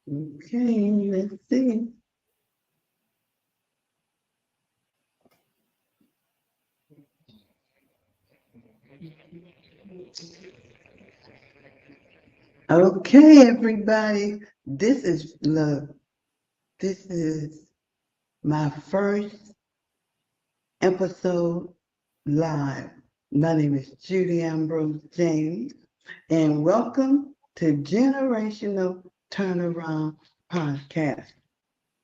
Okay, let's see. Okay, everybody. This is my first episode live. My name is Judy Ambrose James, and welcome to Generational Turnaround Podcast,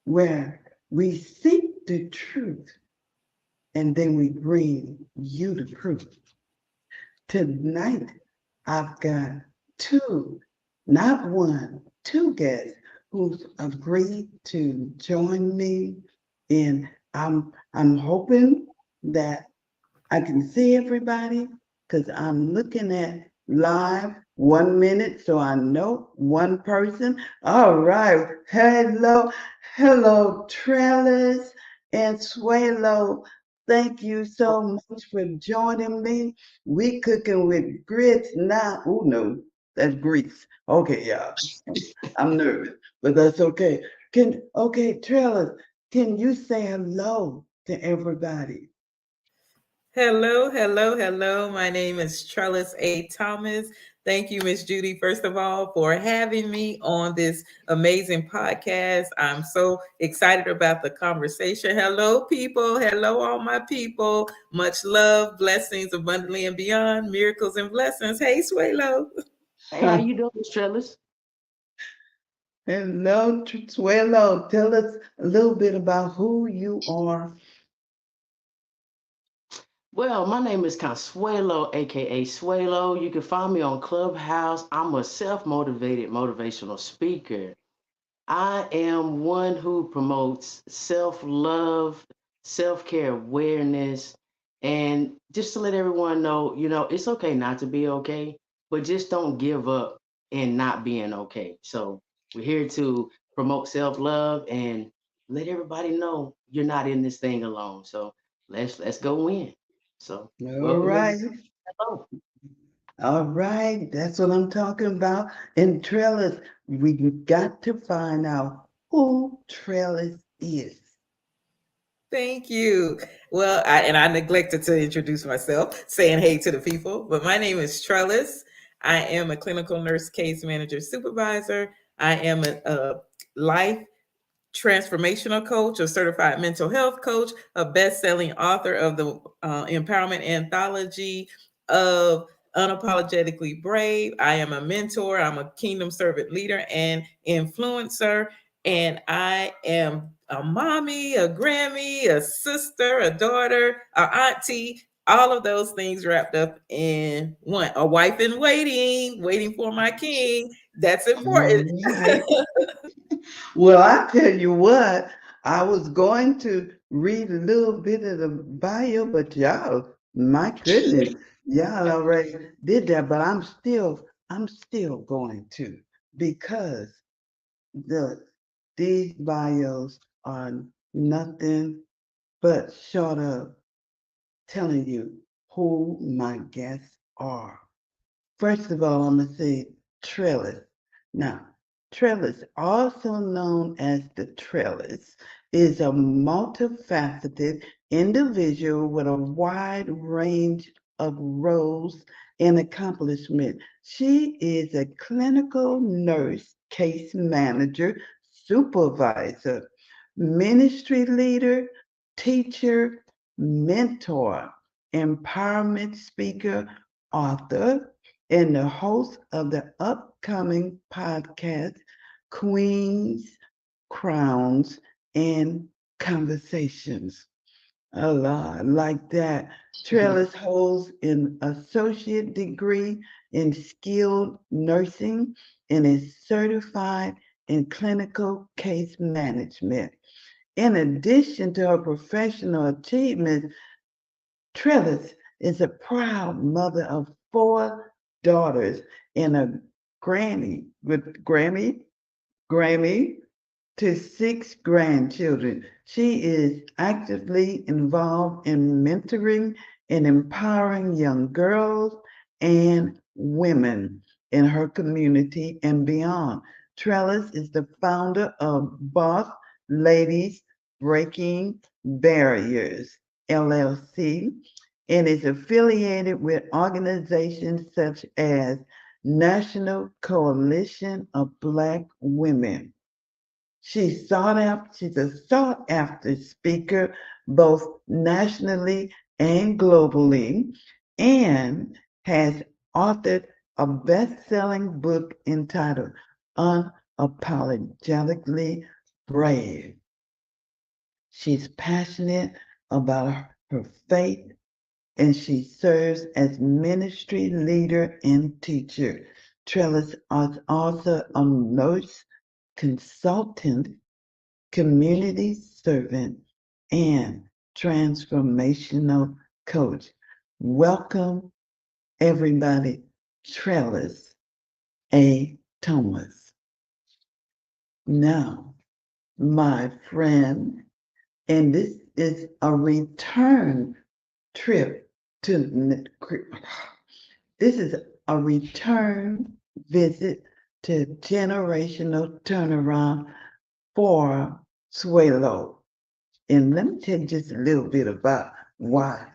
where we seek the truth and then we bring you the proof. Tonight, I've got two, not one, two guests who's agreed to join me. And I'm hoping that I can see everybody because I'm looking at live 1 minute, so I know one person. All right. Hello, Trellis and Swaylo. Thank you so much for joining me. We cooking with grits now. Oh no, that's grease. Okay, y'all. I'm nervous, but that's okay. Trellis, can you say hello to everybody? Hello. My name is Trellis A. Thomas. Thank you, Miss Judy, first of all, for having me on this amazing podcast. I'm so excited about the conversation. Hello, people. Hello, all my people. Much love, blessings abundantly and beyond, miracles and blessings. Hey, Swaylo. Hey, how you doing, Trellis? Hello, Consuelo. Tell us a little bit about who you are. Well, my name is Consuelo, aka Swaylo. You can find me on Clubhouse. I'm a self-motivated motivational speaker. I am one who promotes self-love, self-care awareness, and just to let everyone know, it's okay not to be okay, but just don't give up in not being okay. So we're here to promote self-love and let everybody know you're not in this thing alone. So let's go in. So All welcome right. everybody. Hello. All right. That's what I'm talking about. And Trellis, we got to find out who Trellis is. Thank you. Well, I neglected to introduce myself, saying hey to the people, but my name is Trellis. I am a clinical nurse case manager supervisor. I am a life transformational coach, a certified mental health coach, a best-selling author of the empowerment anthology of Unapologetically Brave. I am a mentor, I'm a kingdom servant leader and influencer, and I am a mommy, a Grammy, a sister, a daughter, a auntie, all of those things wrapped up in one. A wife in waiting, waiting for my king. That's important. All right. Well, I tell you what, I was going to read a little bit of the bio, but y'all, my goodness, y'all already did that, but I'm still going to because the these bios are nothing but short of telling you who my guests are. First of all, I'm going to say trellis. Now, trellis, also known as the trellis, is a multifaceted individual with a wide range of roles and accomplishment. She is a clinical nurse, case manager, supervisor, ministry leader, teacher, mentor, empowerment speaker, author, and the host of the upcoming podcast, Queens, Crowns, and Conversations. A lot like that. Trellis holds an associate degree in skilled nursing and is certified in clinical case management. In addition to her professional achievements, Trellis is a proud mother of four daughters and a Grammy to six grandchildren. She is actively involved in mentoring and empowering young girls and women in her community and beyond. Trellis is the founder of Boss Ladies Breaking Barriers, LLC, and is affiliated with organizations such as National Coalition of Black Women. She's a sought after speaker both nationally and globally, and has authored a best-selling book entitled Unapologetically Brave. She's passionate about her faith, and she serves as ministry leader and teacher. Trellis is also a nurse, consultant, community servant, and transformational coach. Welcome, everybody, Trellis A. Thomas. Now, my friend, and this is a return trip to, this is a return visit to generational turnaround for S.W.A.L.O. And let me tell you just a little bit about why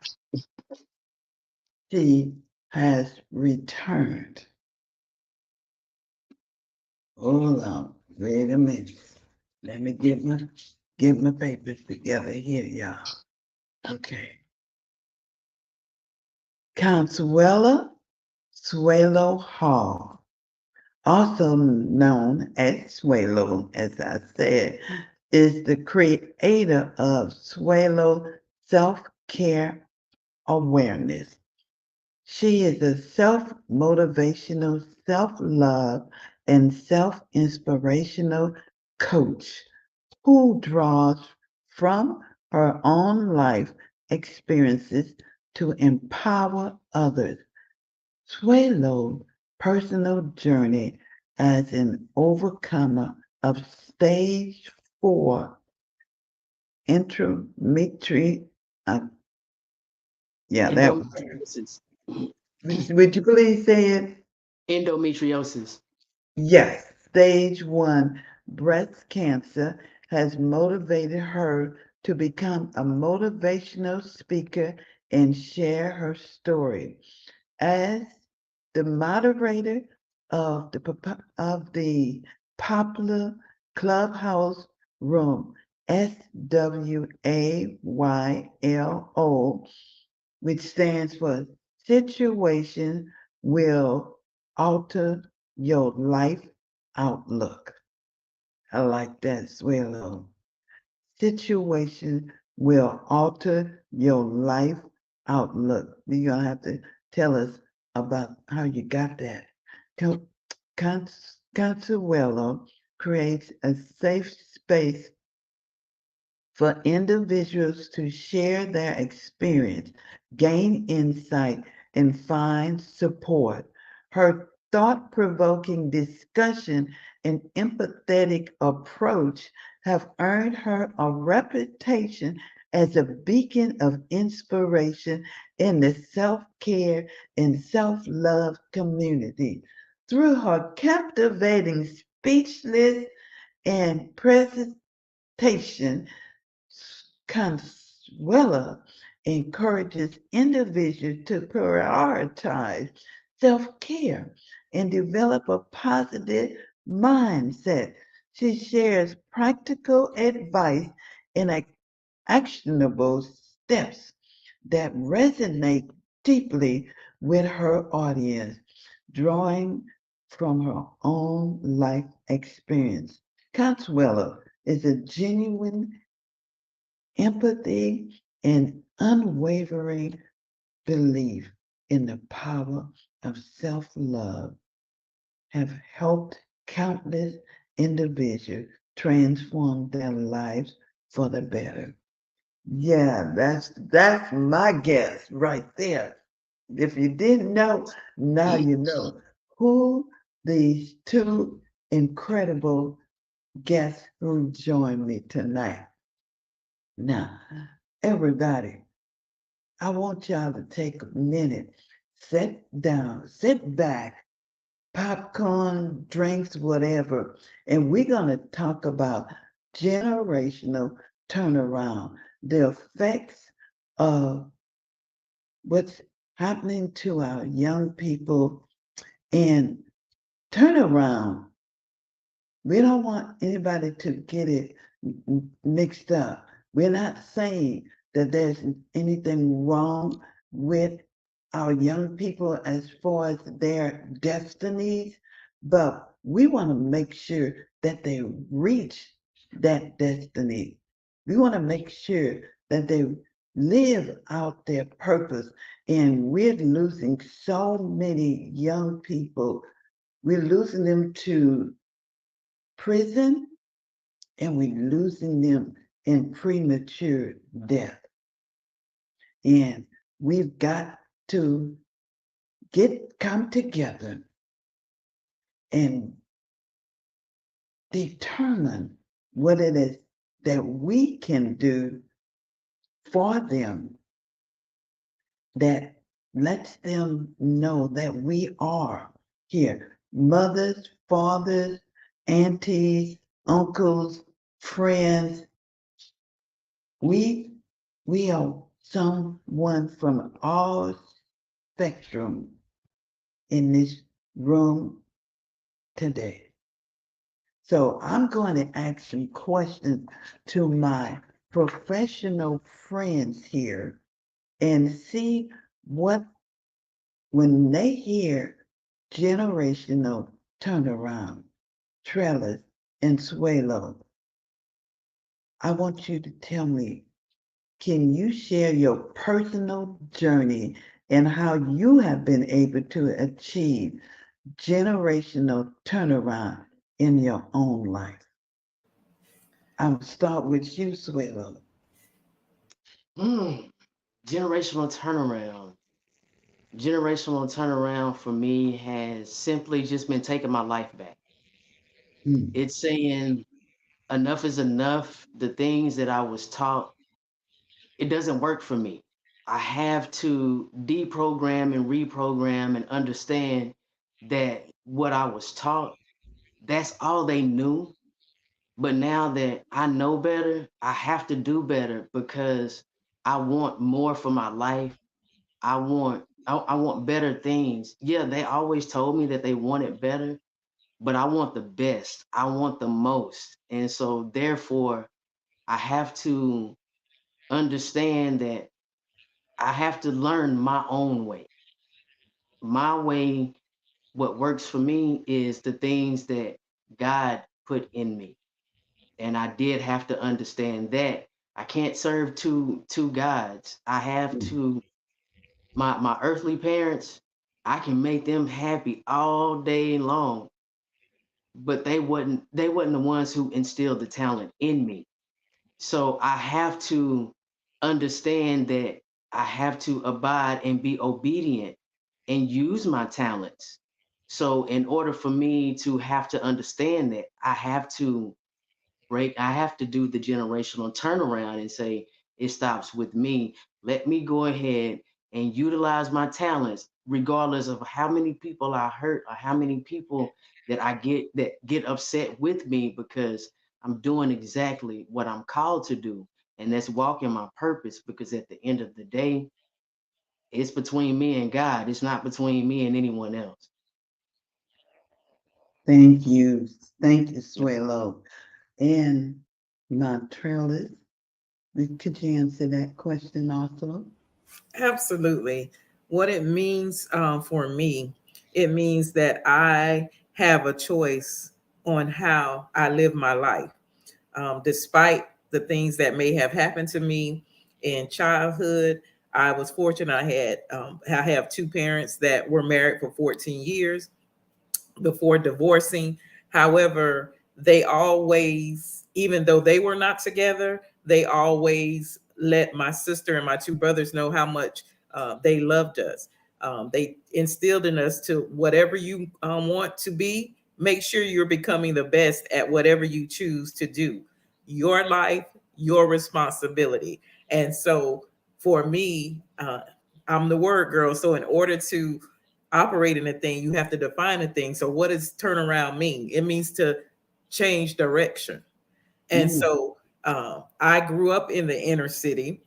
she has returned. Hold on, wait a minute. Let me get my papers together here, y'all. Okay. Consuelo Swaylo Hall, also known as S.W.A.L.O, as I said, is the creator of S.W.A.L.O Self-Care Awareness. She is a self-motivational, self-love, and self-inspirational coach who draws from her own life experiences to empower others. S.W.A.L.O's personal journey as an overcomer of stage 4 endometriosis. Endometriosis. Would you please say it? Endometriosis. Yes, stage 1 breast cancer has motivated her to become a motivational speaker and share her story. As the moderator of the popular Clubhouse room, S.W.A.Y.L.O, which stands for Situation Will Alter Your Life Outlook. I like that, S.W.A.L.O. Situation will alter your life outlook. You're going to have to tell us about how you got that. Consuelo creates a safe space for individuals to share their experience, gain insight, and find support. Her thought-provoking discussion and empathetic approach have earned her a reputation as a beacon of inspiration in the self-care and self-love community. Through her captivating speechless and presentation, Consuelo encourages individuals to prioritize self-care and develop a positive mindset. She shares practical advice and actionable steps that resonate deeply with her audience, drawing from her own life experience. Consuelo is a genuine empathy, and unwavering belief in the power of self-love have helped countless individuals transform their lives for the better. Yeah, that's my guess right there. If you didn't know, now you know who these two incredible guests who joined me tonight. Now, everybody, I want y'all to take a minute, sit down, sit back, popcorn, drinks, whatever. And we're going to talk about generational turnaround, the effects of what's happening to our young people and turnaround. We don't want anybody to get it mixed up. We're not saying that there's anything wrong with our young people as far as their destinies, but we want to make sure that they reach that destiny. We want to make sure that they live out their purpose. And we're losing so many young people. We're losing them to prison, and we're losing them in premature death. And we've got to come together and determine what it is that we can do for them that lets them know that we are here. Mothers, fathers, aunties, uncles, friends. We are someone from all spectrum in this room today. So I'm going to ask some questions to my professional friends here and see what, when they hear generational turnaround, Trellis and Swaylo, I want you to tell me, can you share your personal journey and how you have been able to achieve generational turnaround in your own life? I'll start with you, Swaylo. Generational turnaround. Generational turnaround for me has simply just been taking my life back. It's saying enough is enough. The things that I was taught, it doesn't work for me. I have to deprogram and reprogram and understand that what I was taught, that's all they knew. But now that I know better, I have to do better because I want more for my life. I want better things. Yeah, they always told me that they wanted better, but I want the best. I want the most. And so therefore, I have to understand that I have to learn my own way. My way, what works for me is the things that God put in me. And I did have to understand that I can't serve two gods. I have to my earthly parents, I can make them happy all day long, but they wasn't the ones who instilled the talent in me. So I have to understand that I have to abide and be obedient and use my talents. So in order for me to have to understand that, I have to I have to do the generational turnaround and say, it stops with me. Let me go ahead and utilize my talents, regardless of how many people I hurt or how many people that get upset with me because I'm doing exactly what I'm called to do. And that's walking my purpose, because at the end of the day, it's between me and God. It's not between me and anyone else. Thank you. Thank you, Swaylo. And Trellis, could you answer that question also? Absolutely. What it means for me, it means that I have a choice on how I live my life. Despite the things that may have happened to me in childhood, I was fortunate. I have two parents that were married for 14 years before divorcing. However, they always, even though they were not together, they always let my sister and my two brothers know how much they loved us. They instilled in us to whatever you want to be, make sure you're becoming the best at whatever you choose to do. Your life, your responsibility. And so for me, I'm the word girl. So in order to operating a thing, you have to define a thing. So what does turnaround mean? It means to change direction. And so I grew up in the inner city.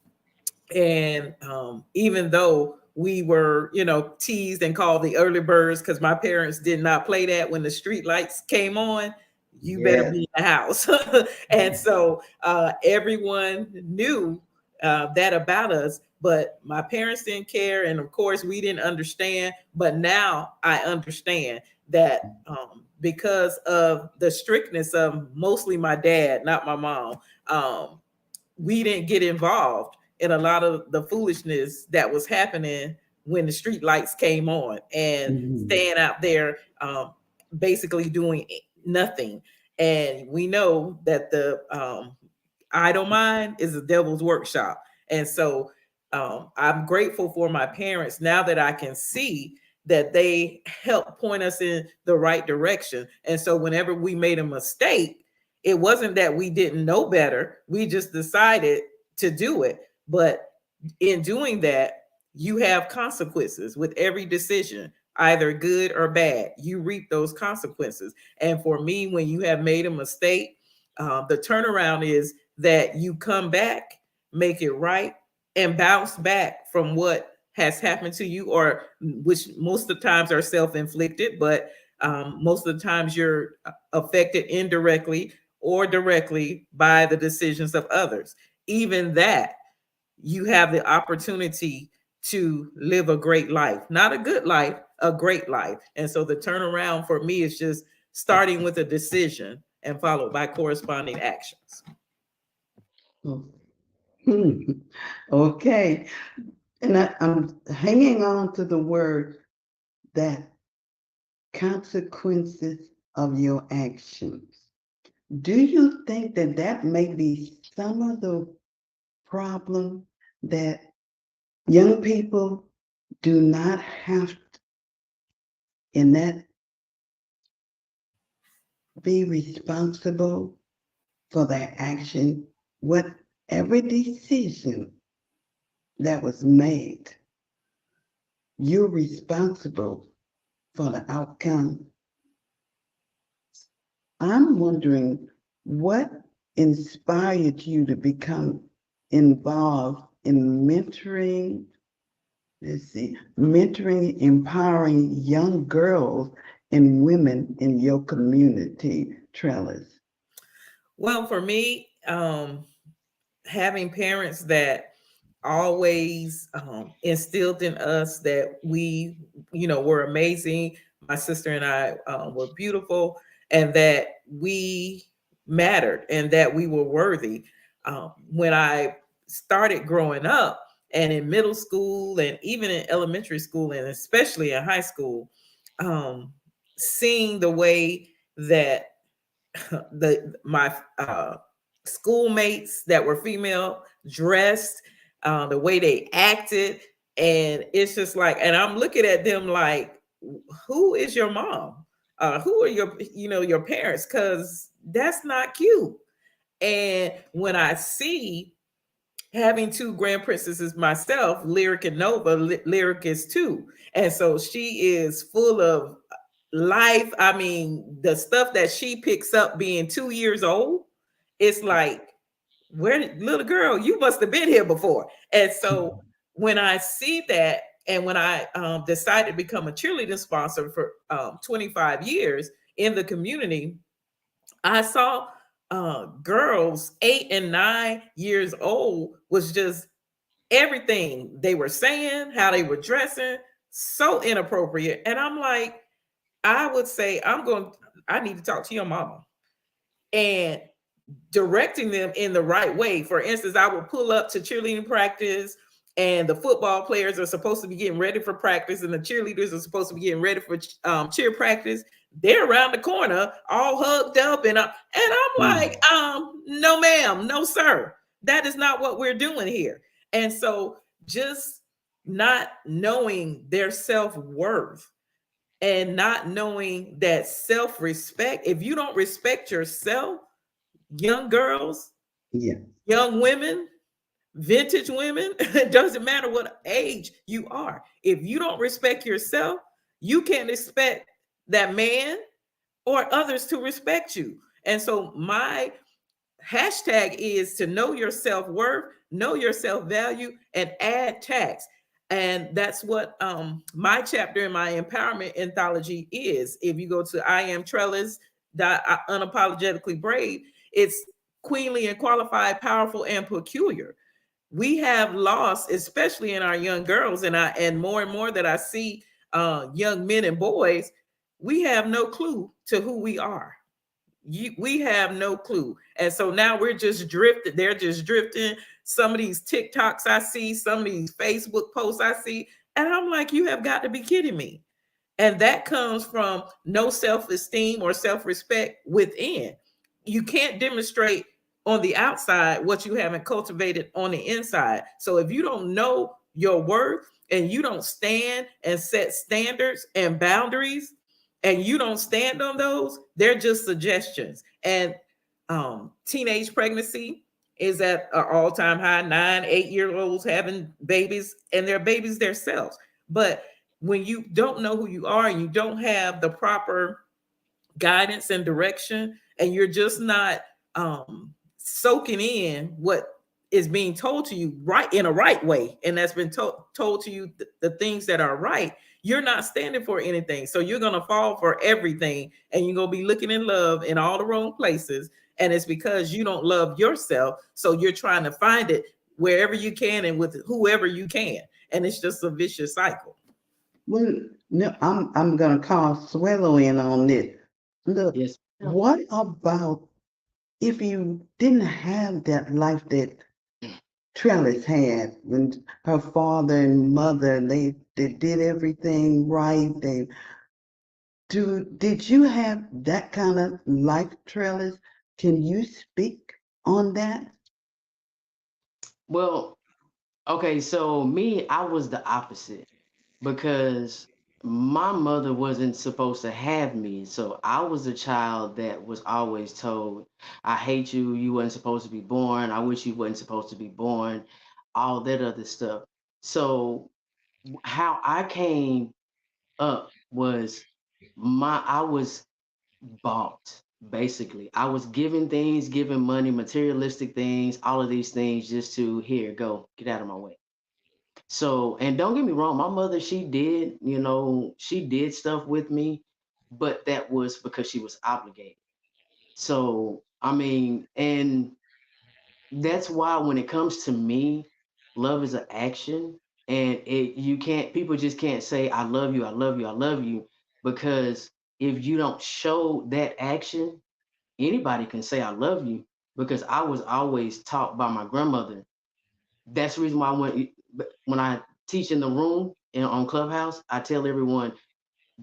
And even though we were, teased and called the early birds because my parents did not play that when the street lights came on, you better Yes. be in the house. And so everyone knew that about us, but my parents didn't care. And of course, we didn't understand. But now I understand that because of the strictness of mostly my dad, not my mom, we didn't get involved in a lot of the foolishness that was happening when the street lights came on and staying out there, basically doing nothing. And we know that the idle mind is the devil's workshop. And so I'm grateful for my parents now that I can see that they help point us in the right direction. And so whenever we made a mistake, it wasn't that we didn't know better. We just decided to do it. But in doing that, you have consequences with every decision, either good or bad. You reap those consequences. And for me, when you have made a mistake, the turnaround is that you come back, make it right, and bounce back from what has happened to you, or which most of the times are self-inflicted, but most of the times you're affected indirectly or directly by the decisions of others. Even that, you have the opportunity to live a great life, not a good life, a great life. And so the turnaround for me is just starting with a decision and followed by corresponding actions. Okay. And I'm hanging on to the word that consequences of your actions. Do you think that that may be some of the problem, that young people do not have to, in that, be responsible for their action? Whatever decision that was made, you're responsible for the outcome. I'm wondering what inspired you to become involved in mentoring, empowering young girls and women in your community, Trellis? Well, for me, having parents that always instilled in us that we, were amazing. My sister and I were beautiful, and that we mattered and that we were worthy. When I started growing up and in middle school and even in elementary school and especially in high school, seeing the way that my schoolmates that were female dressed, the way they acted, and it's just like, and I'm looking at them like, who is your mom? Who are your parents? Because that's not cute. And when I see, having two grand princesses myself, Lyric and Nova, Lyric is two, and so she is full of life. I mean, the stuff that she picks up being 2 years old, it's like, where, little girl, you must have been here before. And so when I see that, and when I decided to become a cheerleading sponsor for 25 years in the community, I saw girls 8 and 9 years old was just everything they were saying, how they were dressing, so inappropriate. And I'm like, I would say, I need to talk to your mama and directing them in the right way. For instance, I would pull up to cheerleading practice, and the football players are supposed to be getting ready for practice, and the cheerleaders are supposed to be getting ready for cheer practice. They're around the corner, all hugged up, and I'm like, no, ma'am, no, sir, that is not what we're doing here. And so, just not knowing their self-worth and not knowing that self-respect. If you don't respect yourself, young girls, young women, vintage women, it doesn't matter what age you are. If you don't respect yourself, you can't expect that man or others to respect you. And so my hashtag is to know your self-worth, know your self-value, and add tax. And that's what my chapter in my empowerment anthology is. If you go to I am Trellis unapologetically brave, it's queenly and qualified, powerful and peculiar. We have lost, especially in our young girls, and more that I see young men and boys, we have no clue to who we are. We have no clue. And so now we're just drifted. They're just drifting. Some of these TikToks I see, some of these Facebook posts I see, and I'm like, you have got to be kidding me. And that comes from no self-esteem or self-respect within. You can't demonstrate on the outside what you haven't cultivated on the inside. So if you don't know your worth and you don't stand and set standards and boundaries and you don't stand on those, they're just suggestions. And teenage pregnancy is at an all-time high. 9, 8 year olds having babies, and they're babies themselves. But when you don't know who you are and you don't have the proper guidance and direction, and you're just not soaking in what is being told to you right in a right way, and that's been told to you the things that are right, you're not standing for anything. So you're going to fall for everything, and you're going to be looking in love in all the wrong places. And it's because you don't love yourself. So you're trying to find it wherever you can and with whoever you can. And it's just a vicious cycle. Well, no, I'm gonna call Swallow in on this. Look, Yes. what about if you didn't have that life that Trellis had when her father and mother they did everything right? Did you have that kind of life, Trellis? Can you speak on that? Well, okay, so me, I was the opposite because my mother wasn't supposed to have me. So I was a child that was always told, I hate you, you wasn't supposed to be born, I wish you wasn't supposed to be born, all that other stuff. So how I came up was I was bought basically. I was given things, given money, materialistic things, all of these things just to here, go, get out of my way. So, and don't get me wrong, my mother, she did, she did stuff with me, but that was because she was obligated. So, I mean, and that's why when it comes to me, love is an action. And you can't, people just can't say, I love you, I love you, I love you, because if you don't show that action, anybody can say I love you, because I was always taught by my grandmother. That's the reason why when I teach in the room on Clubhouse, I tell everyone,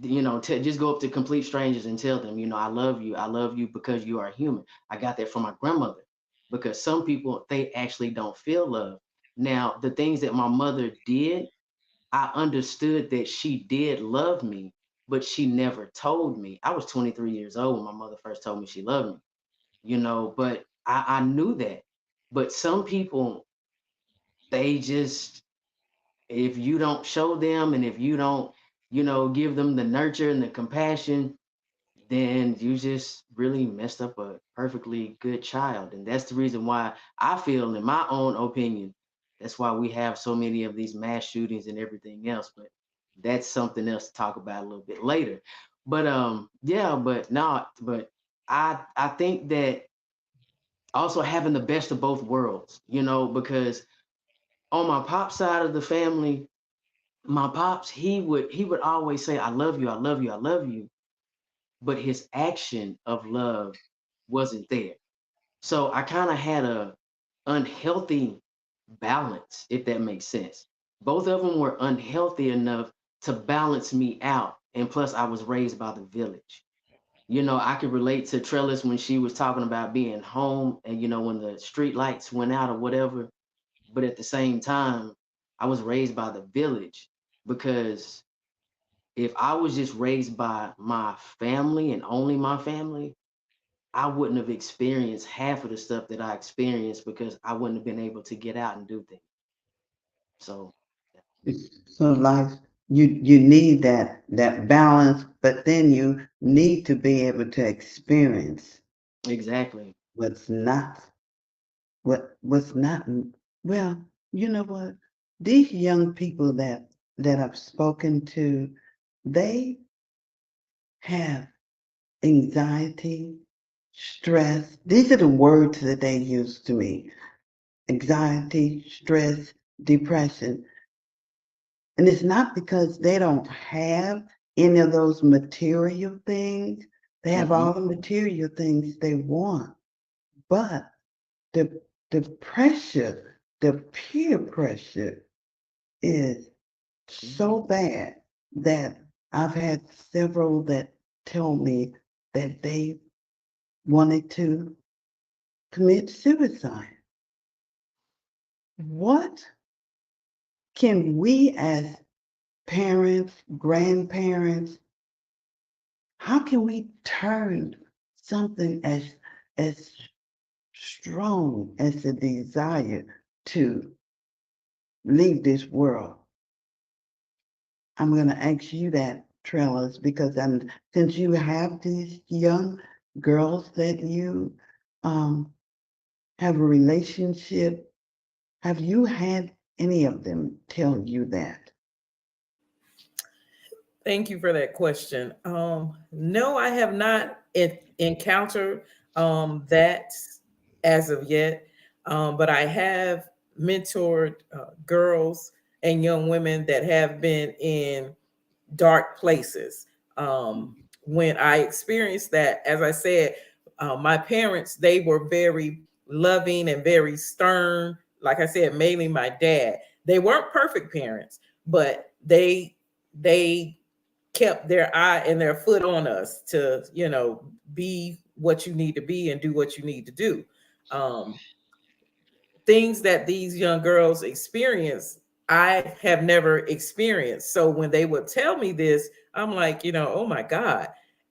just go up to complete strangers and tell them, I love you because you are human. I got that from my grandmother, because some people, they actually don't feel love. Now, the things that my mother did, I understood that she did love me, but she never told me. I was 23 years old when my mother first told me she loved me, but I knew that. But some people, they just, if you don't show them and if you don't, give them the nurture and the compassion, then you just really messed up a perfectly good child. And that's the reason why I feel, in my own opinion, that's why we have so many of these mass shootings and everything else. But that's something else to talk about a little bit later. But yeah, but not, but I think that also having the best of both worlds, because on my pop side of the family, my pops, he would always say, I love you, I love you, I love you, but his action of love wasn't there. So I kind of had a unhealthy balance, if that makes sense. Both of them were unhealthy enough to balance me out. And plus I was raised by the village. I could relate to Trellis when she was talking about being home and when the street lights went out or whatever. But at the same time, I was raised by the village, because if I was just raised by my family and only my family, I wouldn't have experienced half of the stuff that I experienced, because I wouldn't have been able to get out and do things. So, So life you need that balance, but then you need to be able to experience Exactly. what's not what's not well, you know what? These young people that I've spoken to, they have anxiety, stress. These are the words that they use to me. Anxiety, stress, depression. And it's not because they don't have any of those material things. They have all the material things they want. But the the pressure, the peer pressure is so bad that I've had several that tell me that they wanted to commit suicide. What can we as parents, grandparents, how can we turn something as strong as the desire to leave this world? I'm going to ask you that, Trellis, because since you have these young girls that you have a relationship, have you had any of them tell you that? Thank you for that question. No, I have not encountered that as of yet, but I have mentored girls and young women that have been in dark places. When I experienced that, as I said, my parents, they were very loving and very stern. Like I said, mainly my dad. They weren't perfect parents, but they kept their eye and their foot on us to, be what you need to be and do what you need to do. Um, Things that these young girls experience, I have never experienced. So when they would tell me this, I'm like, oh my God.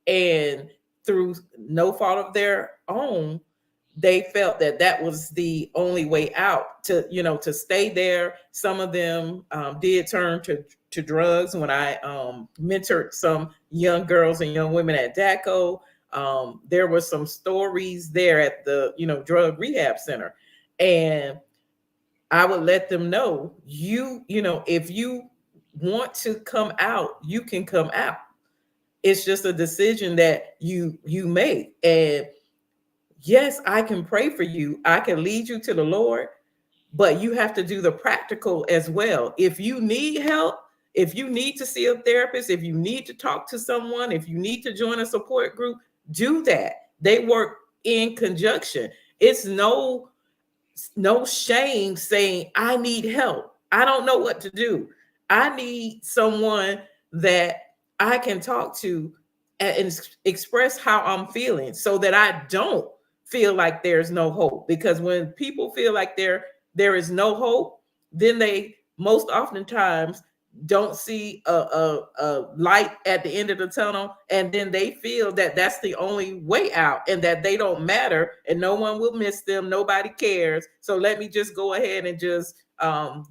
And through no fault of their own, they felt that that was the only way out to, to stay there. Some of them did turn to drugs. When I mentored some young girls and young women at DACO, there were some stories there at the, drug rehab center. And I would let them know, if you want to come out, you can come out. It's just a decision that you make. And yes, I can pray for you. I can lead you to the Lord, but you have to do the practical as well. If you need help, if you need to see a therapist, if you need to talk to someone, if you need to join a support group, do that. They work in conjunction. It's no shame saying, I need help. I don't know what to do. I need someone that I can talk to and express how I'm feeling so that I don't feel like there's no hope. Because when people feel like there is no hope, then they most oftentimes don't see a light at the end of the tunnel, and then they feel that that's the only way out and that they don't matter and no one will miss them, nobody cares, so let me just go ahead and just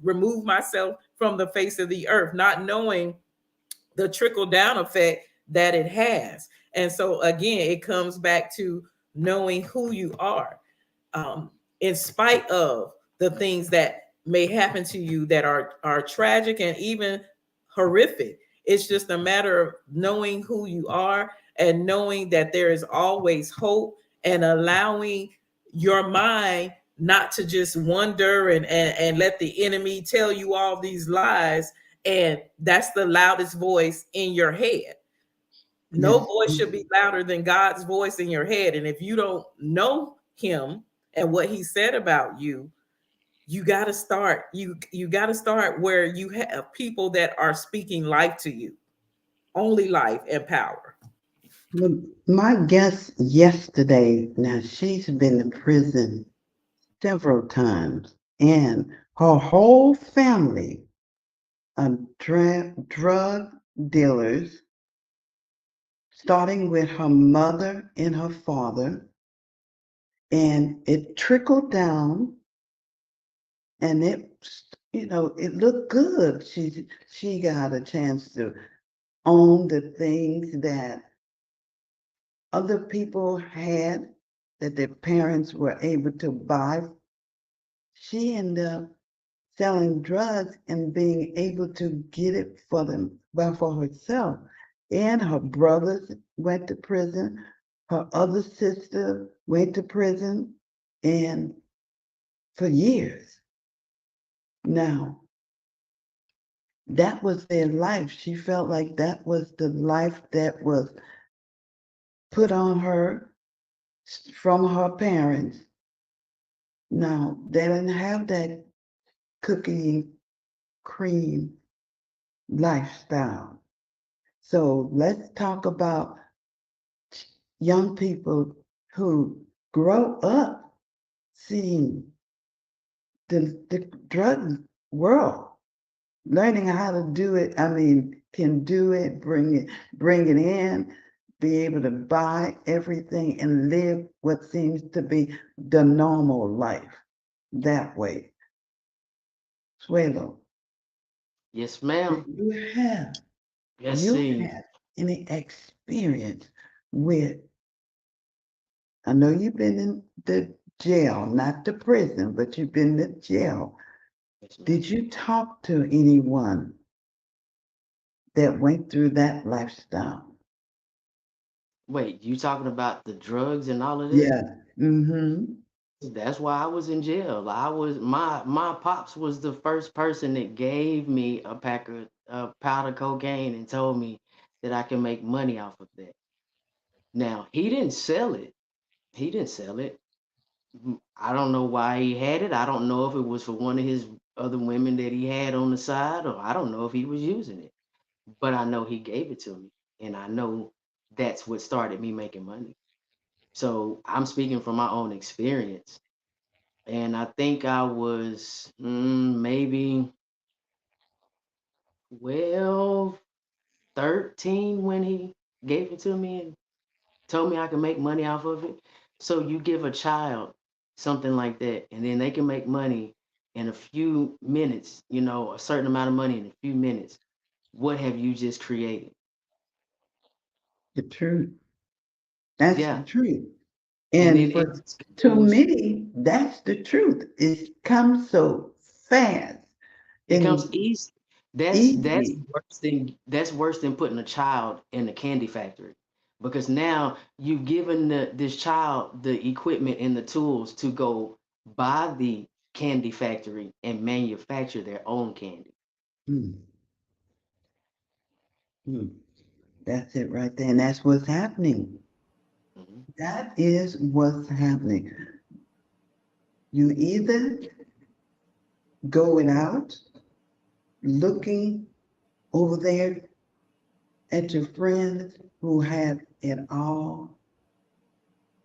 remove myself from the face of the earth, not knowing the trickle down effect that it has. And so again, it comes back to knowing who you are, in spite of the things that may happen to you that are tragic and even horrific. It's just a matter of knowing who you are and knowing that there is always hope, and allowing your mind not to just wonder and let the enemy tell you all these lies, and that's the loudest voice in your head. No Yes. voice should be louder than God's voice in your head. And if you don't know him and what he said about you, you got to start. You got to start where you have people that are speaking life to you, only life and power. Well, my guest yesterday, now she's been in prison several times, and her whole family are drug dealers, starting with her mother and her father, and it trickled down, and it looked good. She got a chance to own the things that other people had, that their parents were able to buy. She ended up selling drugs and being able to get it for them, well, for herself. And her brothers went to prison. Her other sister went to prison, and for years. Now, that was their life. She felt like that was the life that was put on her from her parents. Now, they didn't have that cookie and cream lifestyle. So let's talk about young people who grow up seeing the drug world, learning how to do it. I mean, can do it, bring it in, be able to buy everything and live what seems to be the normal life that way. Swaylo, Yes, do ma'am. you have Let's you see. have any experience with? I know you've been in the jail, not the prison, but you've been in the jail. Yes, ma'am. Did you talk to anyone that went through that lifestyle? Wait, you talking about the drugs and all of this? Yeah. Mm-hmm. That's why I was in jail. I was my pops was the first person that gave me a pack of powder cocaine and told me that I can make money off of that. Now he didn't sell it. He didn't sell it. I don't know why he had it. I don't know if it was for one of his other women that he had on the side, or I don't know if he was using it. But I know he gave it to me, and I know that's what started me making money. So I'm speaking from my own experience. And I think I was maybe 12, 13 when he gave it to me and told me I could make money off of it. So you give a child something like that, and then they can make money in a few minutes, a certain amount of money in a few minutes. What have you just created? The truth. That's the Yeah. truth. And And then for it too goes, many, that's the truth. It comes so fast it comes and easy. That's easy. worse than putting a child in a candy factory, because now you've given this child the equipment and the tools to go buy the candy factory and manufacture their own candy. Hmm, hmm. That's it right there. And that's what's happening. Mhm. That is what's happening. You either go it out looking over there at your friends who have it all,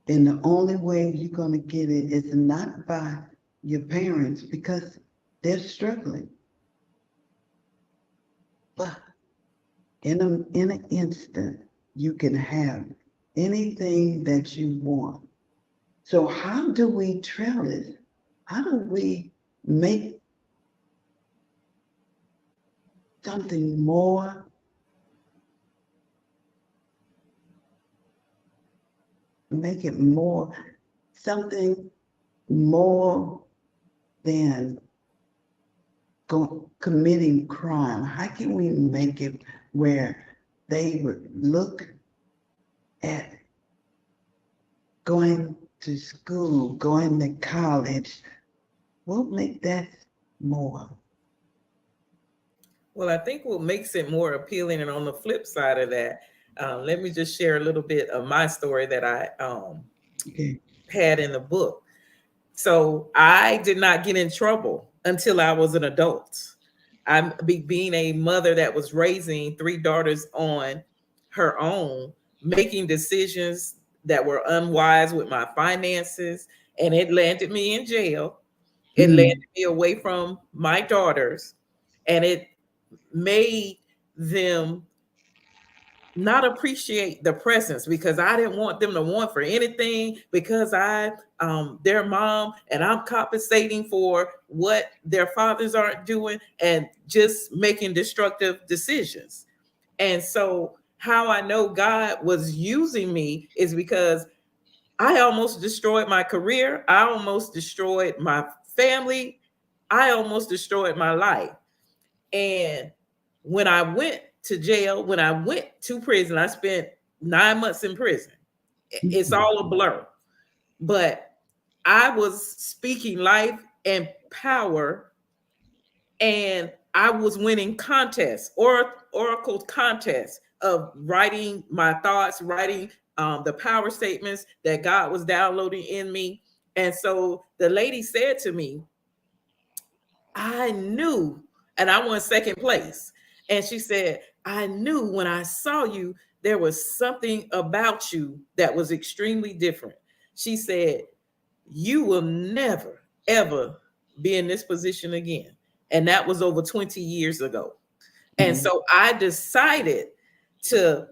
and the only way you're going to get it is not by your parents because they're struggling. But in an instant, you can have anything that you want. So how do we trail it? How do we make something more, make it more, something more than committing crime? How can we make it where they would look at going to school, going to college? What make that more? Well, I think what makes it more appealing, and on the flip side of that, let me just share a little bit of my story that I Okay. had in the book. So I did not get in trouble until I was an adult. Being a mother that was raising three daughters on her own, making decisions that were unwise with my finances, and it landed me in jail. It landed Hmm. me away from my daughters, and it made them not appreciate the presence because I didn't want them to want for anything because I their mom and I'm compensating for what their fathers aren't doing and just making destructive decisions. And so how I know God was using me is because I almost destroyed my career, I almost destroyed my family, I almost destroyed my life. And when I went to jail, when I went to prison, I spent 9 months in prison. It's all a blur. But I was speaking life and power, and I was winning contests, oracle contests of writing my thoughts, writing the power statements that God was downloading in me. And so the lady said to me, I knew, and I won second place. And she said, I knew when I saw you, there was something about you that was extremely different. She said, you will never, ever be in this position again. And that was over 20 years ago. And so I decided to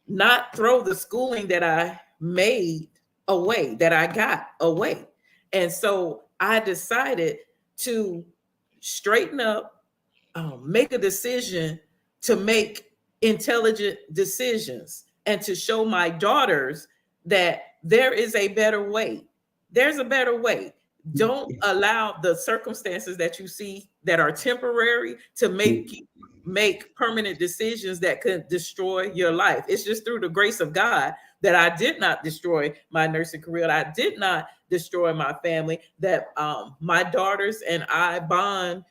not throw the schooling that I made away, that I got away. And so I decided to straighten up, make a decision to make intelligent decisions and to show my daughters that there is a better way. There's a better way. Don't allow the circumstances that you see that are temporary to make permanent decisions that could destroy your life. It's just through the grace of God that I did not destroy my nursing career. I did not destroy my family. That my daughters and I bond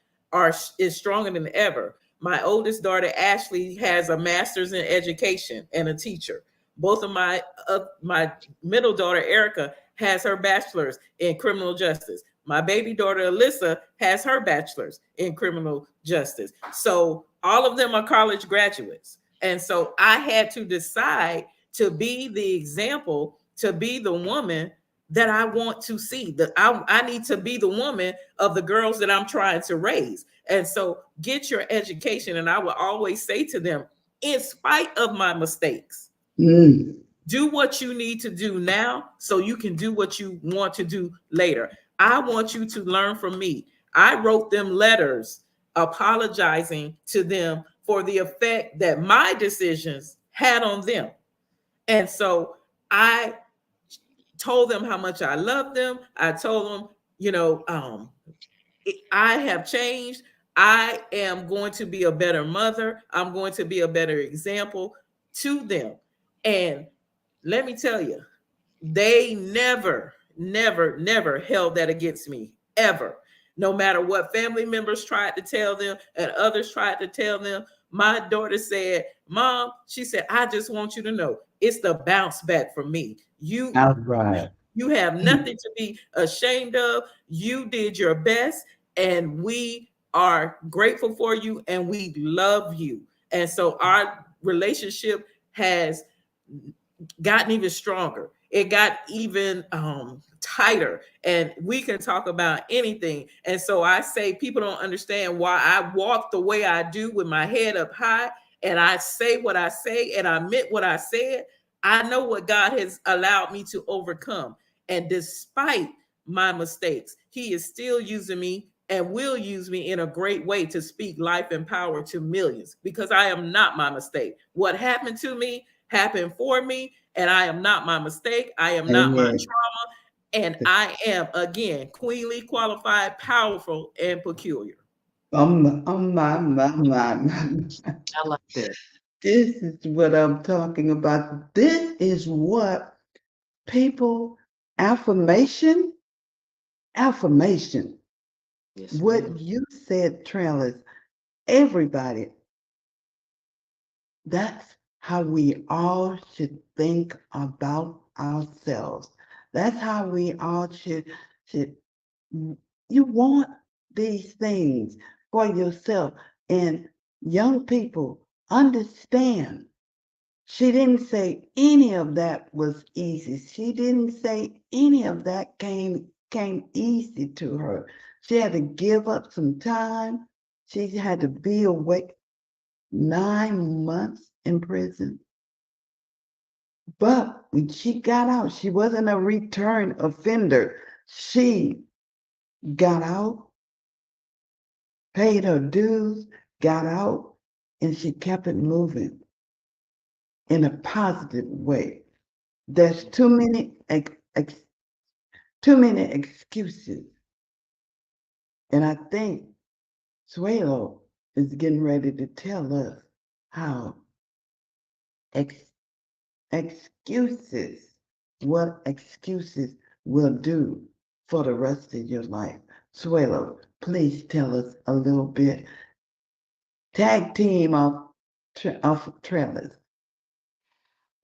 is stronger than ever. My oldest daughter Ashley has a master's in education and a teacher. Both of my middle daughter Erica has her bachelor's in criminal justice. My baby daughter Alyssa has her bachelor's in criminal justice. So all of them are college graduates. And so I had to decide to be the example, to be the woman that I want to see. That I need to be the woman of the girls that I'm trying to raise. And so get your education. And I will always say to them, in spite of my mistakes, do what you need to do now so you can do what you want to do later. I want you to learn from me. I wrote them letters apologizing to them for the effect that my decisions had on them. And so I told them how much I loved them. I told them, I have changed. I am going to be a better mother. I'm going to be a better example to them. And let me tell you, they never, never, never held that against me, ever. No matter what family members tried to tell them and others tried to tell them, my daughter said, Mom, she said, I just want you to know it's the bounce back for me. You have nothing to be ashamed of. You did your best, and we are grateful for you, and we love you. And so our relationship has gotten even stronger. It got even tighter, and we can talk about anything. And so I say people don't understand why I walk the way I do with my head up high, and I say what I say, and I meant what I said. I know what God has allowed me to overcome. And despite my mistakes, He is still using me and will use me in a great way to speak life and power to millions, because I am not my mistake. What happened to me happened for me, and I am not my mistake. I am not my trauma, and I am, again, queenly, qualified, powerful, and peculiar. My. I like that. This is what I'm talking about. This is what people, affirmation. Yes, What ma'am. you said, Trellis, everybody, that's how we all should think about ourselves. That's how we all should you want these things for yourself. And young people, understand. She didn't say any of that was easy. She didn't say any of that came easy to her. She had to give up some time. She had to be away 9 months in prison. But when she got out, she wasn't a return offender. She got out, paid her dues, got out, and she kept it moving in a positive way. There's too many excuses, and I think Swaylo is getting ready to tell us how excuses, what excuses will do for the rest of your life. Swaylo, please tell us a little bit. Tag team of trailers.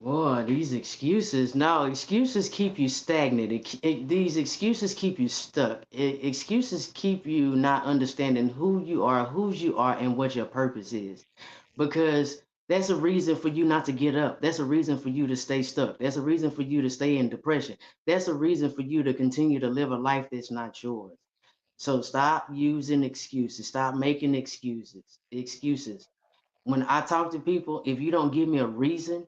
Boy, these excuses, no, excuses keep you stagnant. These excuses keep you stuck. Excuses keep you not understanding who you are, whose you are, and what your purpose is. Because that's a reason for you not to get up. That's a reason for you to stay stuck. That's a reason for you to stay in depression. That's a reason for you to continue to live a life that's not yours. So stop using excuses. Stop making excuses. Excuses. When I talk to people, if you don't give me a reason,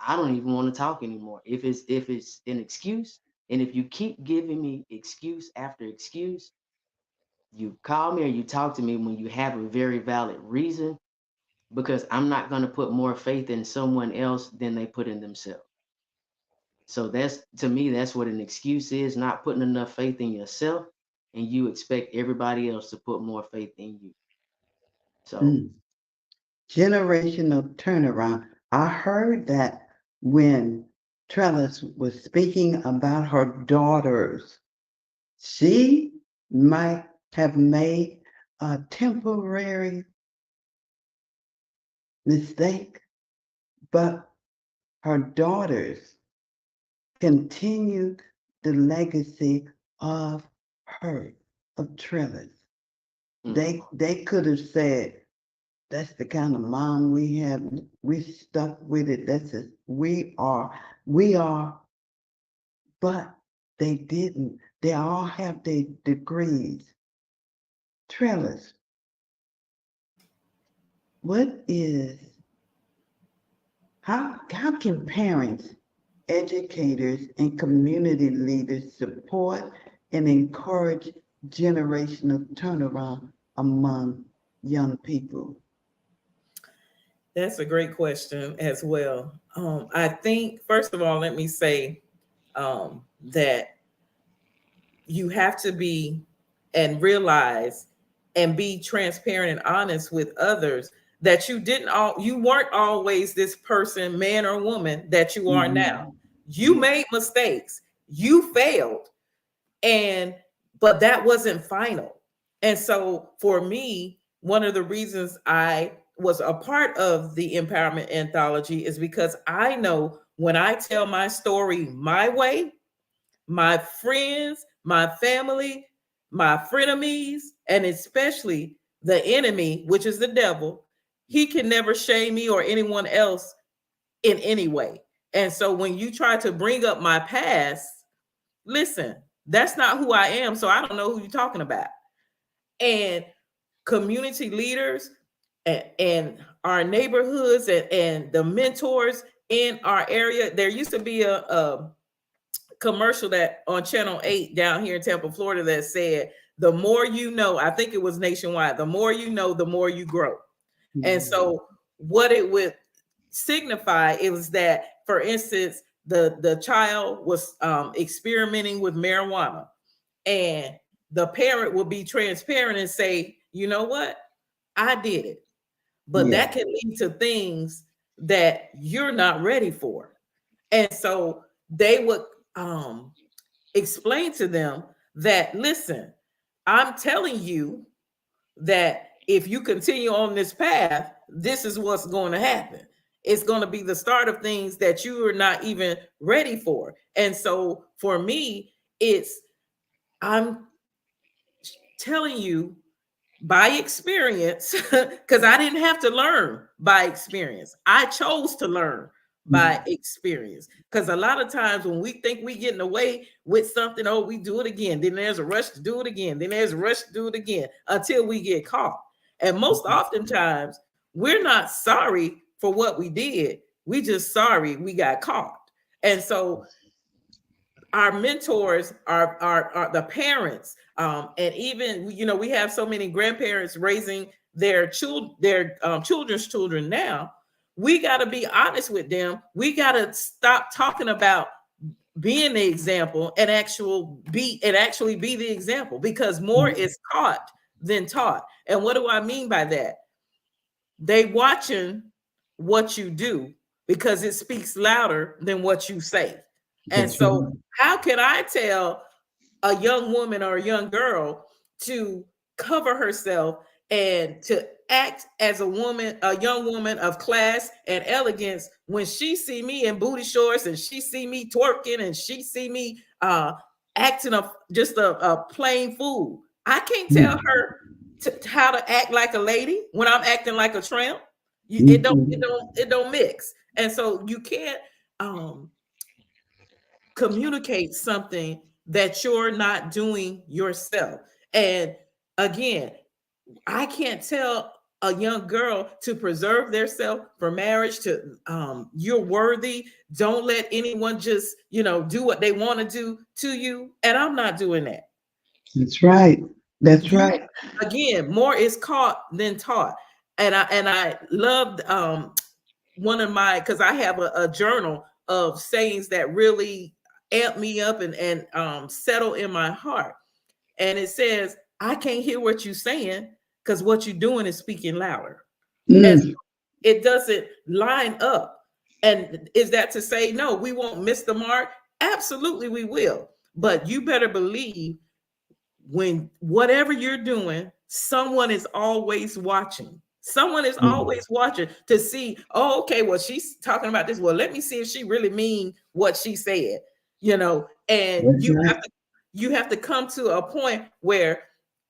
I don't even want to talk anymore. If it's an excuse, and if you keep giving me excuse after excuse, you call me or you talk to me when you have a very valid reason, because I'm not going to put more faith in someone else than they put in themselves. So that's, to me, that's what an excuse is, not putting enough faith in yourself, and you expect everybody else to put more faith in you. So Generational turnaround. I heard that when Trellis was speaking about her daughters. She might have made a temporary mistake, but her daughters continued the legacy of her, of Trellis. They could have said, that's the kind of mom we have. We stuck with it. That's it. We are, but they didn't. They all have their degrees. Trellis, how can parents, educators, and community leaders support and encourage generational turnaround among young people? That's a great question as well. I think, first of all, let me say that you have to be and realize and be transparent and honest with others that you weren't always this person, man or woman, that you are now. You made mistakes, you failed, but that wasn't final. And so for me, one of the reasons I was a part of the empowerment anthology is because I know when I tell my story my way, my friends, my family, my frenemies, and especially the enemy, which is the devil, he can never shame me or anyone else in any way. And so when you try to bring up my past, listen, that's not who I am. So I don't know who you're talking about. And community leaders and our neighborhoods and the mentors in our area, there used to be a commercial that on Channel 8 down here in Tampa, Florida, that said, the more you know, I think it was nationwide, the more you know, the more you grow. And so what it would signify, it was that, for instance, the child was experimenting with marijuana, and the parent will be transparent and say, you know what, I did it, but that can lead to things that you're not ready for. And so they would explain to them that, listen, I'm telling you that if you continue on this path, this is what's going to happen. It's going to be the start of things that you are not even ready for. And so for me, I'm telling you by experience, because I didn't have to learn by experience. I chose to learn by experience. Because a lot of times when we think we're getting away with something, oh, we do it again. Then there's a rush to do it again. Then there's a rush to do it again until we get caught. And most oftentimes, we're not sorry for what we did. We just sorry we got caught. And so our mentors are the parents, and even we have so many grandparents raising their children's children now. We got to be honest with them. We got to stop talking about being the example and actually be the example, because more is caught than taught. And what do I mean by that? They watching what you do, because it speaks louder than what you say. And That's so right. how can I tell a young woman or a young girl to cover herself and to act as a young woman of class and elegance, when she see me in booty shorts and she see me twerking and she see me acting just a plain fool? I can't tell her how to act like a lady when I'm acting like a tramp. It don't mix. And so you can't um communicate something that you're not doing yourself. And again, I can't tell a young girl to preserve themselves for marriage, to you're worthy. Don't let anyone just, do what they want to do to you. And I'm not doing that. That's right. That's You right. again, more is caught than taught. And I loved one of my, because I have a journal of sayings that really amp me up and settle in my heart. And it says, I can't hear what you're saying because what you're doing is speaking louder. And so Mm. it doesn't line up. And is that to say, no, we won't miss the mark? Absolutely, we will. But you better believe, when whatever you're doing, someone is always watching. Someone is always watching to see, oh, okay, well, she's talking about this. Well, let me see if she really mean what she said, and That's right. you have to come to a point where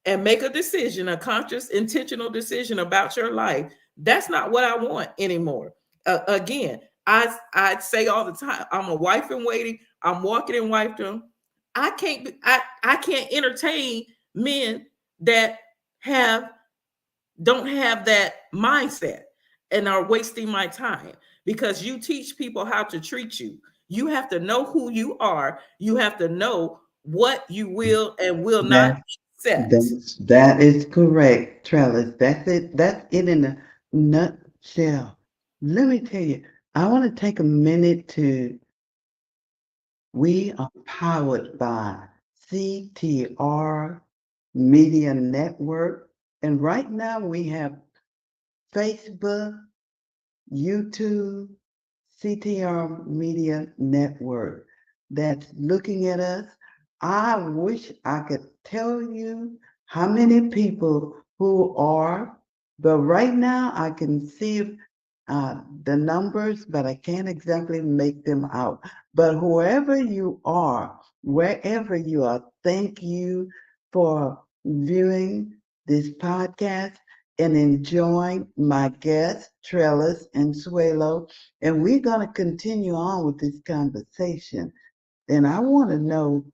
and make a decision, a conscious, intentional decision about your life. That's not what I want anymore. Again, I say all the time, I'm a wife in waiting. I'm walking in wifedom. I can't entertain men that have don't have that mindset and are wasting my time, because you teach people how to treat you. You have to know who you are. You have to know what you will and will not That accept. that is correct, Trellis. That's it. That's it in a nutshell. Let me tell you, I want to take a minute to. We are powered by CTR Media Network, and right now we have Facebook, YouTube, CTR Media Network that's looking at us. I wish I could tell you how many people who are, but right now I can see the numbers, but I can't exactly make them out. But whoever you are, wherever you are, thank you for viewing this podcast and enjoying my guests, Trellis and Swaylo. And we're going to continue on with this conversation. And I want to know,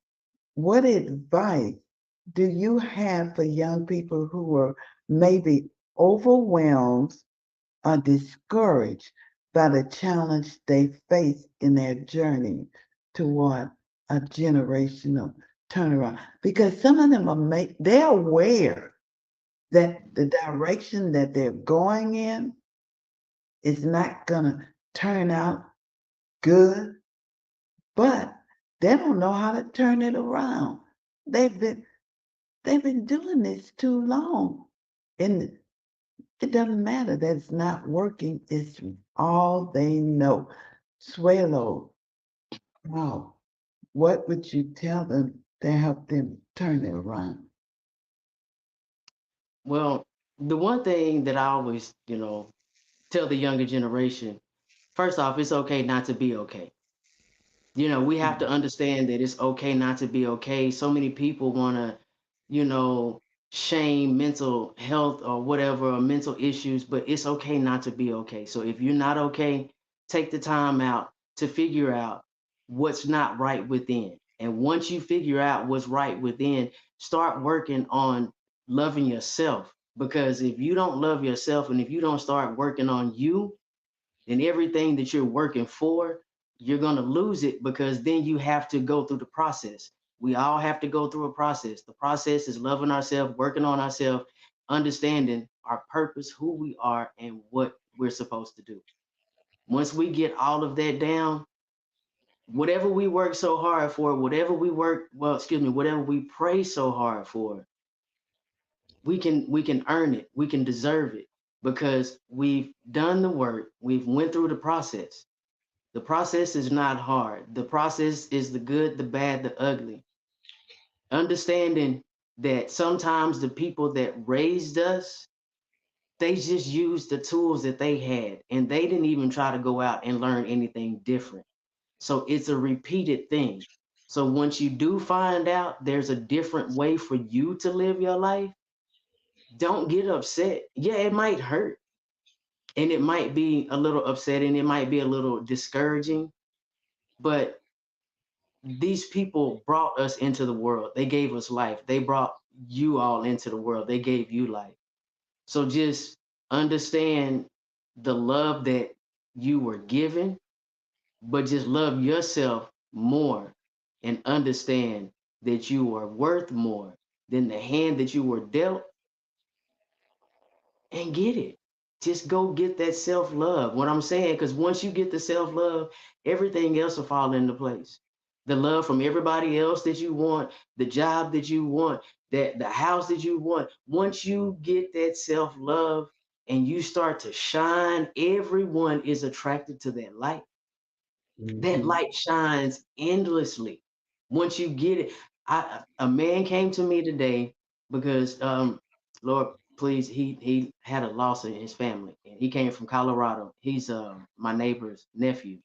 what advice do you have for young people who are maybe overwhelmed or discouraged by the challenge they face in their journey toward a generational turnaround? Because some of them they're aware that the direction that they're going in is not gonna turn out good, but they don't know how to turn it around. They've been they've been doing this too long. And it doesn't matter that it's not working, it's all they know. Swallow, wow. What would you tell them to help them turn it around? Well, the one thing that I always, tell the younger generation, first off, it's okay not to be okay. We have to understand that it's okay not to be okay. So many people want to, you know, shame mental health or whatever, or mental issues, but it's okay not to be okay. So if you're not okay, take the time out to figure out what's not right within. And once you figure out what's right within, start working on loving yourself. Because if you don't love yourself and if you don't start working on you, then everything that you're working for you're going to lose it, because then you have to go through the process. We all have to go through a process. The process is loving ourselves, working on ourselves, understanding our purpose, who we are, and what we're supposed to do. Once we get all of that down, whatever we work so hard for, whatever we pray so hard for, we can earn it, we can deserve it, because we've done the work, we've went through the process. The process is not hard. The process is the good, the bad, the ugly. Understanding that sometimes the people that raised us, they just used the tools that they had, and they didn't even try to go out and learn anything different. So it's a repeated thing. So once you do find out there's a different way for you to live your life, don't get upset. Yeah, it might hurt, and it might be a little upsetting, it might be a little discouraging, but these people brought us into the world. They gave us life. They brought you all into the world. They gave you life. So just understand the love that you were given, but just love yourself more, and understand that you are worth more than the hand that you were dealt, and get it. Just go get that self love. What I'm saying, because once you get the self love, everything else will fall into place. The love from everybody else that you want, the job that you want, that the house that you want. Once you get that self love and you start to shine, everyone is attracted to that light. That Mhm. light shines endlessly. Once you get it, a man came to me today because Lord, please, he had a loss in his family, and he came from Colorado. He's my neighbor's nephew,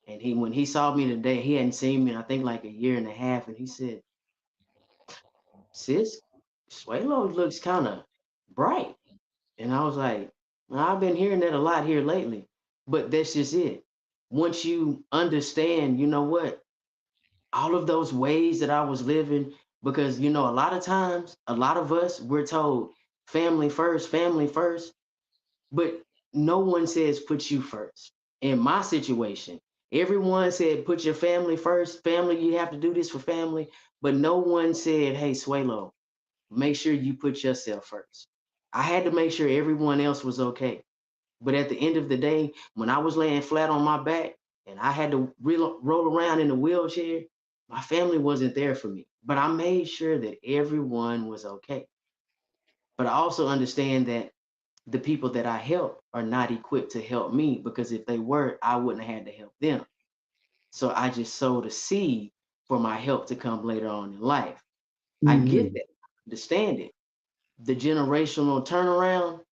and he when he saw me today, he hadn't seen me in I think like a year and a half, and he said, "Sis, Swaylo looks kind of bright," and I was like, "Well, I've been hearing that a lot here lately, but that's just it. Once you understand, you know what, all of those ways that I was living, because a lot of times, a lot of us, we're told family first, but no one says put you first. In my situation, everyone said put your family first. Family, you have to do this for family, but no one said, hey, Swaylo, make sure you put yourself first. I had to make sure everyone else was okay. But at the end of the day, when I was laying flat on my back and I had to roll around in a wheelchair, my family wasn't there for me. But I made sure that everyone was okay. But I also understand that the people that I help are not equipped to help me, because if they were, I wouldn't have had to help them. So I just sowed a seed for my help to come later on in life. I get Mhm. that, understand it. The generational turnaround,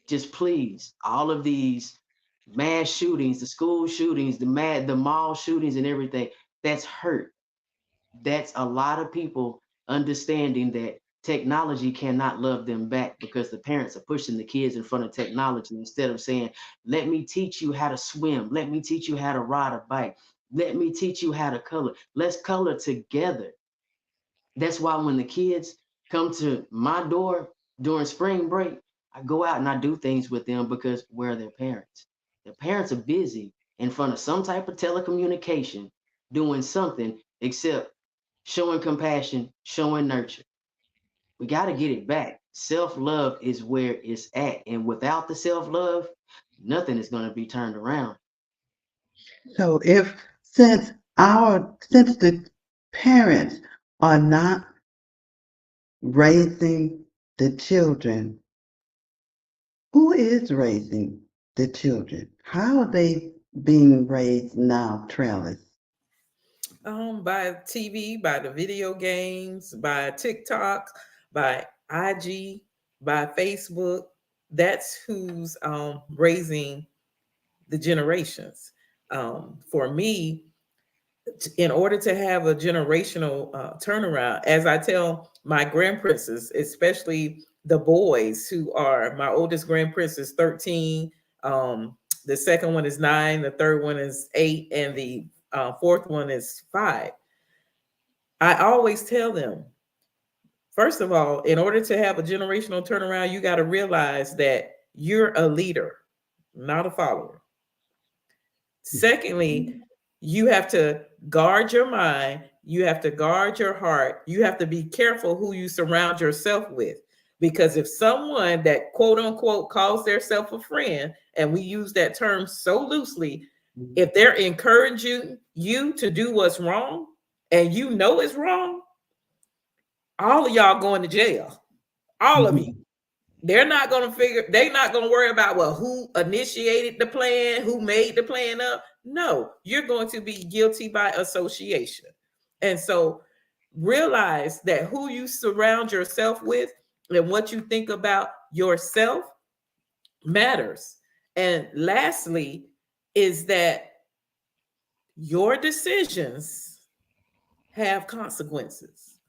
just please, all of these mass shootings, the school shootings, the mall shootings and everything, that's hurt. That's a lot of people understanding that technology cannot love them back, because the parents are pushing the kids in front of technology instead of saying, let me teach you how to swim, let me teach you how to ride a bike, let me teach you how to color, let's color together. That's why when the kids come to my door during spring break, I go out and I do things with them, because where are their parents? Their parents are busy in front of some type of telecommunication doing something except showing compassion, showing nurture. We got to get it back. Self love is where it's at. And without the self love, nothing is going to be turned around. So if since the parents are not raising the children, who is raising the children? How are they being raised now, Trellis? By TV, by the video games, by TikTok, by IG, by Facebook. That's who's raising the generations. For me, in order to have a generational turnaround, as I tell my grand princes, especially the boys who are my oldest grand prince is 13, the second one is 9, the third one is 8, and the fourth one is 5. I always tell them, first of all, in order to have a generational turnaround, you got to realize that you're a leader, not a follower. Secondly, You have to guard your mind. You have to guard your heart. You have to be careful who you surround yourself with. Because if someone that quote unquote calls themselves a friend, and we use that term so loosely, if they're encouraging you to do what's wrong and you know it's wrong, all of y'all going to jail. All of you. They're not going to they're not going to worry about, well, who initiated the plan, who made the plan up. No, you're going to be guilty by association. And so realize that who you surround yourself with and what you think about yourself matters. And lastly, is that your decisions have consequences.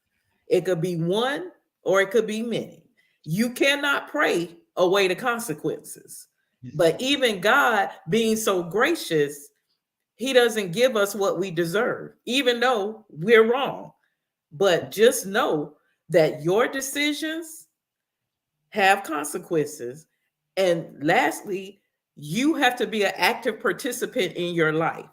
It could be one or it could be many. You cannot pray away the consequences. But even God, being so gracious, he doesn't give us what we deserve, even though we're wrong. But just know that your decisions have consequences. And lastly, you have to be an active participant in your life.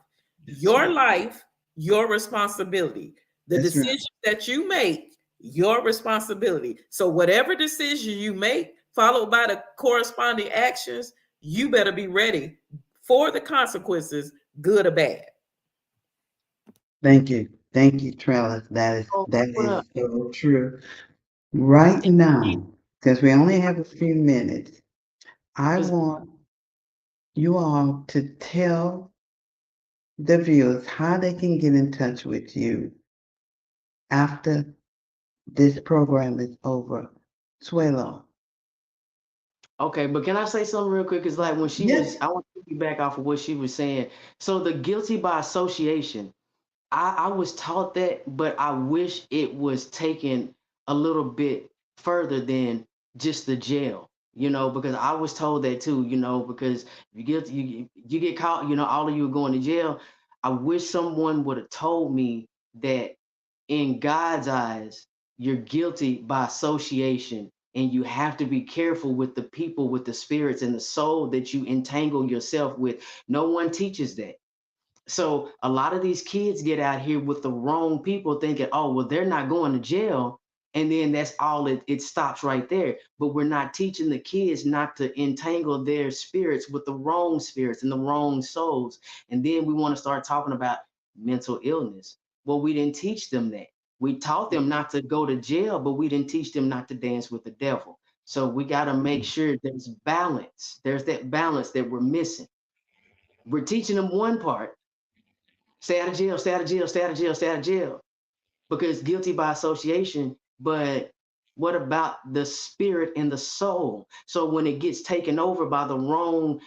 Your life, your responsibility. The decisions that you make, your responsibility. So whatever decision you make, followed by the corresponding actions, you better be ready for the consequences, good or bad. Thank you. Thank you, Trellis. That is so true. Right now, because we only have a few minutes, I want you all to tell the viewers how they can get in touch with you after this program is over. Swaylo. Okay, but can I say something real quick? It's like when she was, I want to piggyback off of what she was saying. So the guilty by association, I was taught that, but I wish it was taken a little bit further than just the jail, because I was told that too, because you get caught, all of you are going to jail. I wish someone would have told me that in God's eyes, you're guilty by association, and you have to be careful with the people, with the spirits and the soul that you entangle yourself with. No one teaches that. So a lot of these kids get out here with the wrong people thinking, oh, well, they're not going to jail. And then that's all it stops right there. But we're not teaching the kids not to entangle their spirits with the wrong spirits and the wrong souls. And then we want to start talking about mental illness. Well, we didn't teach them that. We taught them not to go to jail, but we didn't teach them not to dance with the devil. So we got to make sure there's balance. There's that balance that we're missing. We're teaching them one part. Stay out of jail, stay out of jail, stay out of jail, stay out of jail, because guilty by association. But what about the spirit and the soul? So when it gets taken over by the wrong,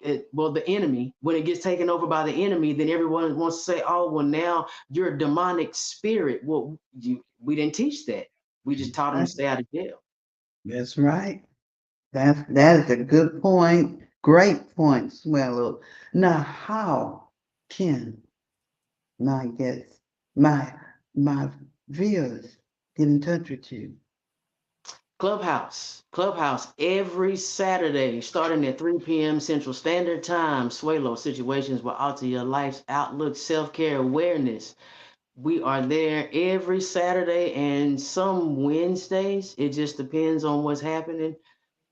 the enemy, when it gets taken over by the enemy, then everyone wants to say, oh, well, now you're a demonic spirit. Well, we didn't teach that. We just taught them to stay out of jail. That's right. That is a good point. Great point, Swallow. Now, how can my guests, my viewers get in touch with you? Clubhouse every Saturday, starting at 3 p.m. Central Standard Time. S.W.A.Y.L.O situations will alter your life's outlook, self-care, awareness. We are there every Saturday and some Wednesdays. It just depends on what's happening.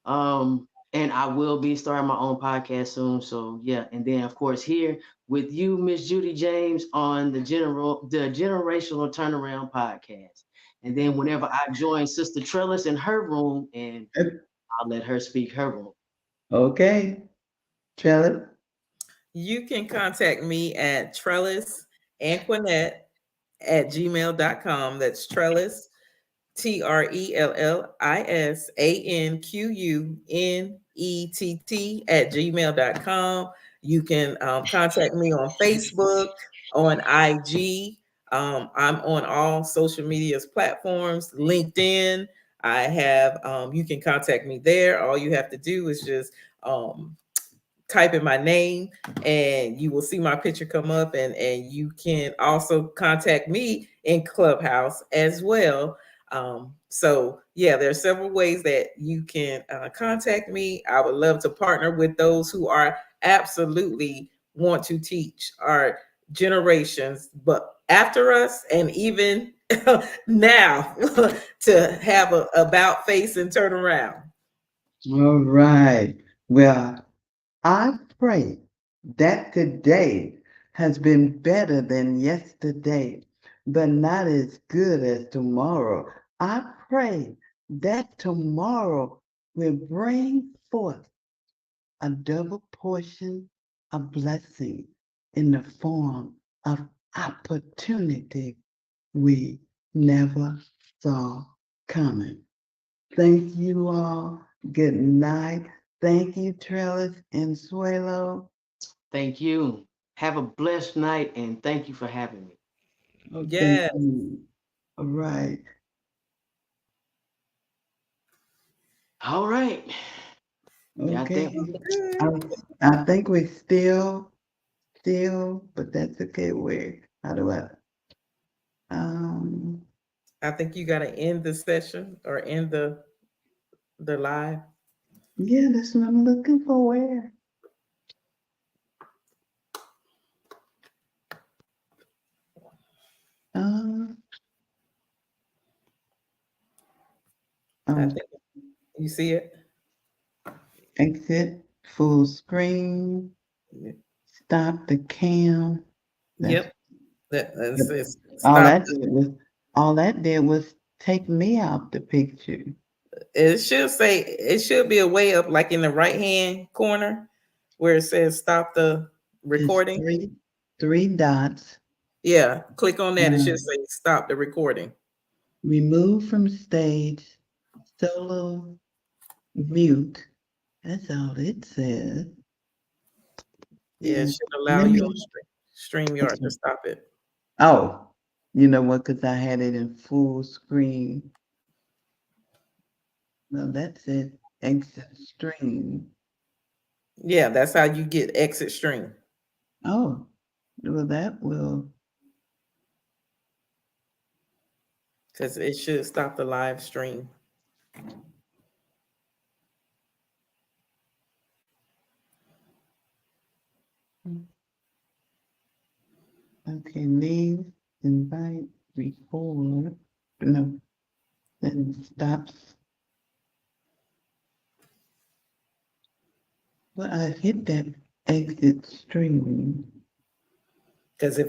And I will be starting my own podcast soon. So yeah, and then of course here with you, Miss Judy James, on the Generational Turnaround podcast. And then whenever I join Sister Trellis in her room, and I'll let her speak her room. Okay, Trellis. You can contact me at trellisanquinette@gmail.com. That's Trellis, TRELLISANQUNETT@gmail.com. You can contact me on Facebook, on IG. I'm on all social media platforms, LinkedIn. I have, you can contact me there. All you have to do is just type in my name and you will see my picture come up, and you can also contact me in Clubhouse as well. So yeah, there are several ways that you can contact me. I would love to partner with those who are absolutely want to teach our generations, but after us, and even now, to have a about face and turn around. All right. Well, I pray that today has been better than yesterday, but not as good as tomorrow. I pray that tomorrow will bring forth a double portion of blessing in the form of opportunity we never saw coming. Thank you all. Good night. Thank you, Trellis and Swaylo. Thank you. Have a blessed night, and thank you for having me. Oh, thank Yes. you. All right. All right. Yeah, I Okay. think we, I, I think we still, but that's okay. How do um, I think you got to end the session or end the live. yeah, that's what I'm looking for. Where? Um, I um, think you see it. exit, full screen, stop the cam. That's Yep. That Yep. says All stop. that did was all that did was take me out the picture. It should be a way up, like in the right hand corner, where it says stop the Just recording. three dots. Yeah, click on that. It should Um, say stop the recording. remove from stage. Solo mute. That's all it says. Yeah, it And should allow let you on me. StreamYard to stop it. Oh, you know what? Because I had it in full screen. No, that's it. Exit stream. Yeah, that's how you get exit stream. Oh, well, that will. Because it should stop the live stream. Okay, leave, invite, record. No, then stops. Well, I hit that exit stream. Because if